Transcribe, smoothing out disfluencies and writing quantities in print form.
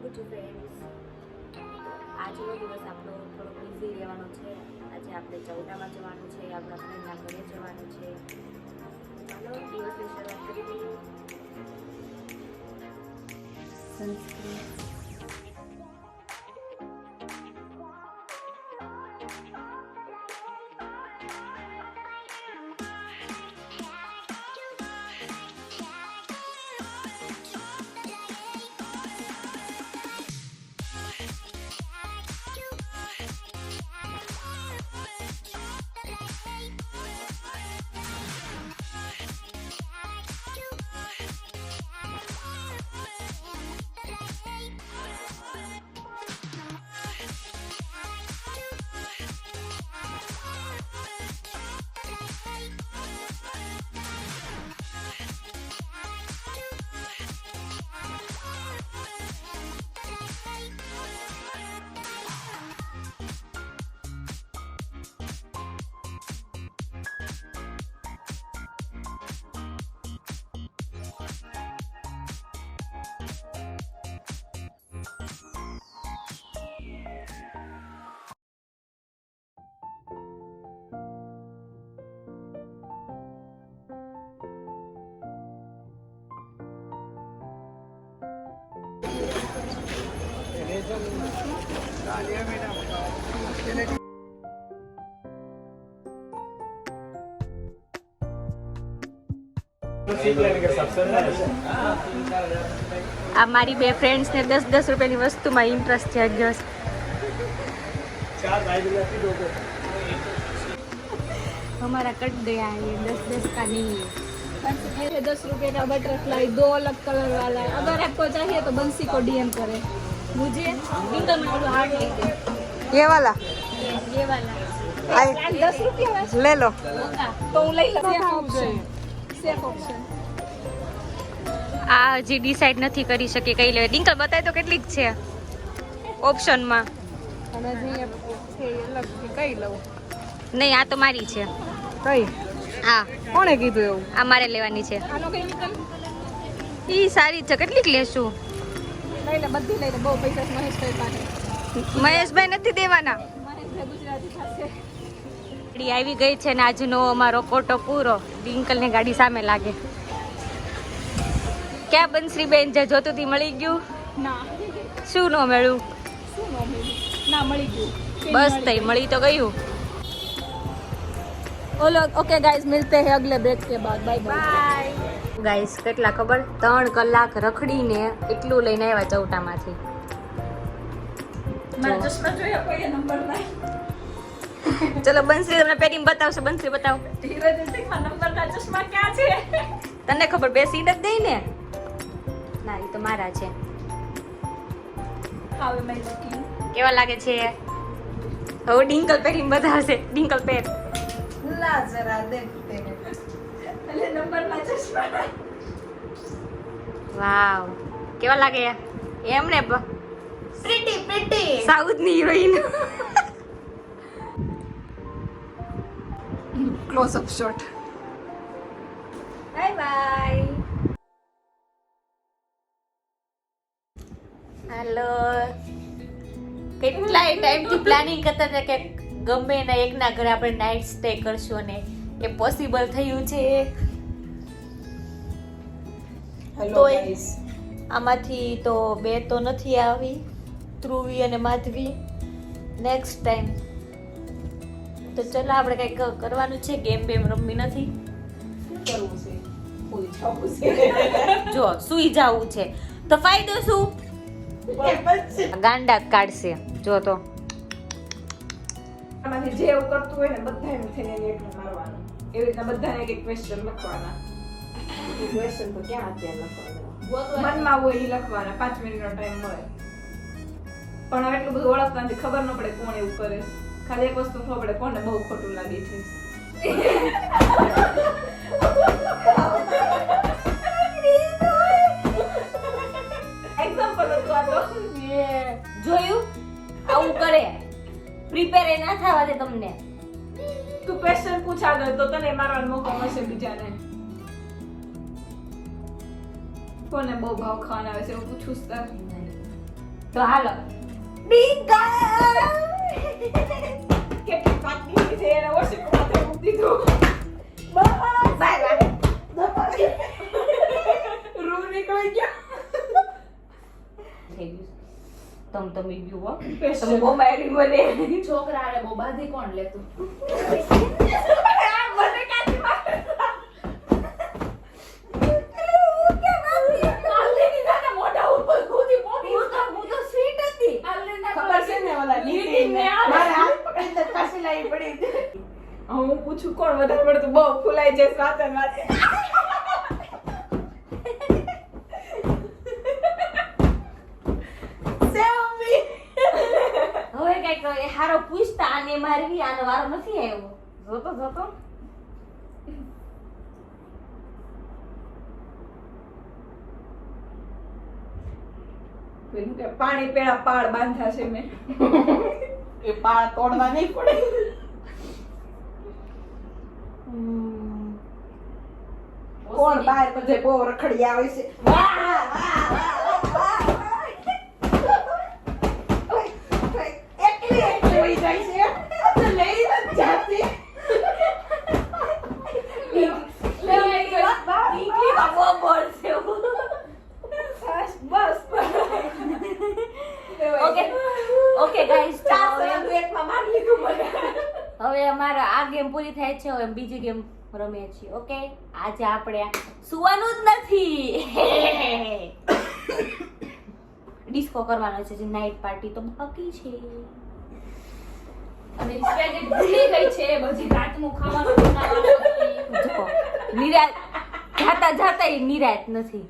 Good friends, આજનો દિવસ આપણો થોડો બિઝી રહેવાનો છે. આજે આપણે ચૌટામાં જવાનું છે, આપણા ફ્રેન્ડના ઘરે જવાનું છે. ચાલો દિવસની શરૂઆત કરી દઈએ. સંસ્કૃત આ મારી બે ફ્રેન્ડ્સ ને 10-10 રૂપિયાની વસ્તુમાં ઇન્ટરેસ્ટ છે. જસ हमारा कट गया है, 10-10 का नहीं है. 10 रुपये का बटरफ्लाई 2 अलग कलर वाला है. अगर आपको चाहिए तो बंसी को डीएम करें. मुझे इंटर में हार्ड है ये वाला ये वाला 10 रुपया ले लो. तो હું લઈ લઉં. Safe option. આ હજી ડિસાઈડ નથી કરી શકી કઈ લેવા. ડિંકલ બતાય તો કેટલીક છે ઓપ્શનમાં. અને જે છે અલગ કઈ લઉં? નહીં, આ તો મારી છે. કઈ? આ કોણે કીધું એવું? આ મારે લેવાની છે. આનો કઈ નિકલ? ઈ સારી છે. કેટલીક લેશું? લઈ લે, બધી લઈ લે. બહુ પૈસા છે મહેશભાઈ પાસે. મહેશભાઈ નથી દેવાના. મહેશભાઈ ગુજરાતી પાસે. ગાડી આવી ગઈ છે ને આજનો અમારો કોટો પૂરો. ડિંકલની ગાડી સામે લાગે. ક્યાં બંસરીબેન જે જોતું તી મળી ગયું? ના. શું ન મળ્યું? શું ન મળ્યું? ના મળી ગયું. બસ તઈ મળી તો ગયું. ઓલો ઓકે ગાઈસ મિલતે હે અગલે બ્રેક કે બાદ. Bye bye. ગાઈસ કેટલા ખબર? 3 કલાક રખડીને એટલું લઈને આવ્યા ચૌટામાંથી. મારા ચશ્મા જોયા કોઈ નંબર નહીં. ચલો બંસરી તમને પહેરીને બતાવશે. બંસરી બતાવો. ધીરે ધીરે માં નંબરના ચશ્મા ક્યાં છે? તને ખબર બે સીટ જ દઈ ને? ના એ તો મારા છે. હવે મેં સ્કીન કેવા લાગે છે? હવે ડિંકલ પહેરીને બતાવશે. ડિંકલ પહેર. લા જરા દેખતે હે. એટલે નંબરના ચશ્મા. વાવ, કેવા લાગે? એમ ને પ્રીટી સાઉથની heroine. Close up shot. Bye bye. Hello. કેટલાય ટાઈમથી પ્લાનિંગ કરતા હતા કે ગમે એના એકના ઘરે આપણે નાઇટ સ્ટે કરશું અને એ પોસિબલ થયું છે. Hello guys. આમાંથી તો 2 તો નથી આવી, ધ્રુવી અને માધવી. નેક્સ્ટ ટાઈમ તો ચલો આપણે કંઈક કરવાનું છે. ગેમ બેમ રમવી નથી. શું કરવું છે? કોઈ જવું છે. જો સુઈ જવું છે તો ફાયદો શું? ગાંડા કાઢશે. જો તો આમાંથી જે એવું કરતું હોય ને બધાને થઈને એકને મારવાનું. એવી રીતના બધાને એક ક્વેશ્ચન લખવાના. એ ક્વેશ્ચન તો ક્યાં અત્યારે લખવાના? મનમાં હોય એ લખવાના. 5 મિનિટનો ટાઈમ મળે. પણ હવે એટલું બધું ઓળખતા નથી, ખબર ન પડે કોણ એવું કરે. ખાલી એક વસ્તુ ખબર પડે કોને બહુ ખોટું લાગે છે. એક્ઝામ્પલ હતું આ તો. જોયું? આવું કરે. પ્રિપેર એ ના થવા દે તમને. તું ક્વેશ્ચન પૂછા દે તો તને મારવાનો મોકો મળશે બીજાને. કોને બહુ ભાવ ખાવાના આવે છે એવું પૂછું તાર? તો હાલો કેટલી પાકી છે એને ઓછી માથે મૂકી દીધું રૂ નીકળી ગયો તમે ગયું હો તમે મોબાઈલ બોલે છોકરા આરે બહુ બાધી કોણ લેતું મને કાચી મારે ખબર છે ને ઓલા નીતિનને મારે હાથ પકડીને પાછી લાવી પડી હું પૂછું કોણ વધારે પડતું બહુ ફૂલાઈ જાય વાતે વાતે હવે કઈક હારો પૂછતા આને મારવી આનો વારો નથી આવ્યો જોતો પેલું કે પાણી પેલા પાળ બાંધા છે મેં એ પાળ તોડવા નહીં પડે કોણ બહાર બધે બહુ રખડી આવે છે એકલી હોઈ જાય છે તો લઈ નથી જાતી બસ ઓકે ગાઈસ એકમાં મારી લીધું મને હવે અમારે આ ગેમ પૂરી થાય છે હવે બીજી ગેમ રમીએ છીએ ઓકે આજે આપણે સુવાનું જ નથી ડિસ્કો કરવાનો છે જે નાઈટ પાર્ટી તો બાકી છે અને સ્પેગેટ ભૂલી ગઈ છે બધી રાતનું ખાવાનું બનાવવાનું જો નિરાત જાતા નિરાત નથી